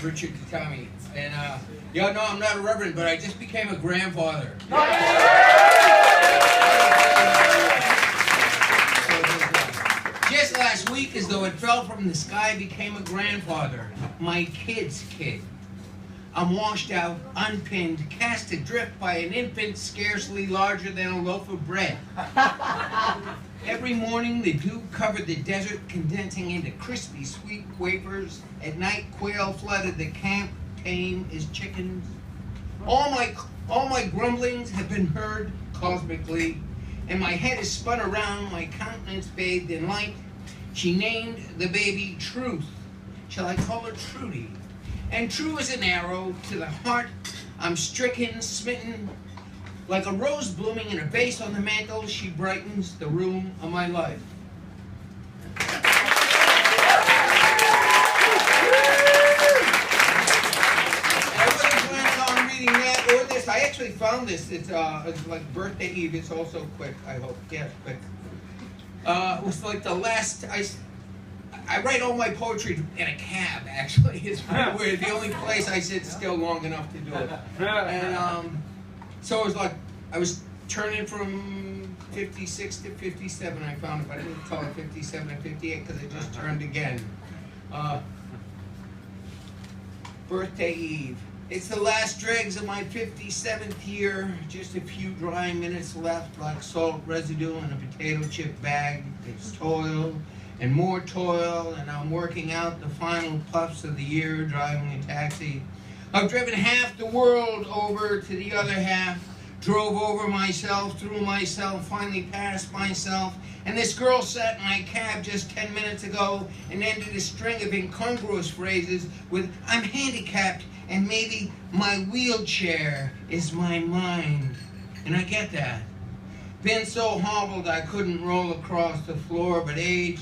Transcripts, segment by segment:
Richard Katami. And, yeah, no, I'm not a reverend, but I just became a grandfather. Just last week, as though it fell from the sky, I became a grandfather. My kid's kid. I'm washed out, unpinned, cast adrift by an infant scarcely larger than a loaf of bread. Every morning, the dew covered the desert, condensing into crispy, sweet wafers. At night, quail flooded the camp, tame as chickens. All my grumblings have been heard cosmically, and my head is spun around, my countenance bathed in light. She named the baby Truth. Shall I call her Trudy? And true as an arrow to the heart, I'm stricken, smitten. Like a rose blooming in a vase on the mantle, she brightens the room of my life. I wasn't planning on reading that or this. I actually found this. It's like birthday eve. It's also quick, I hope. Yeah, quick. It was like the last... I write all my poetry in a cab, actually. It's pretty weird. The only place I sit still long enough to do it. And so it was like, I was turning from 56 to 57, I found it, but I didn't call it 57 and 58 because it just turned again. Birthday Eve. It's the last dregs of my 57th year. Just a few dry minutes left, like salt residue in a potato chip bag. It's toil and more toil, and I'm working out the final puffs of the year, driving a taxi. I've driven half the world over to the other half, drove over myself, through myself, finally past myself, and this girl sat in my cab just 10 minutes ago and ended a string of incongruous phrases with, I'm handicapped, and maybe my wheelchair is my mind. And I get that. Been so hobbled I couldn't roll across the floor, but age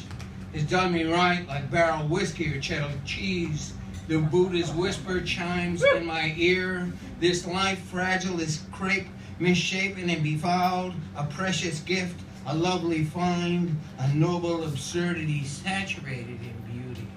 has done me right, like barrel whiskey or cheddar cheese. The Buddha's whisper chimes in my ear. This life fragile as crepe, misshapen and befouled, a precious gift, a lovely find, a noble absurdity saturated in beauty.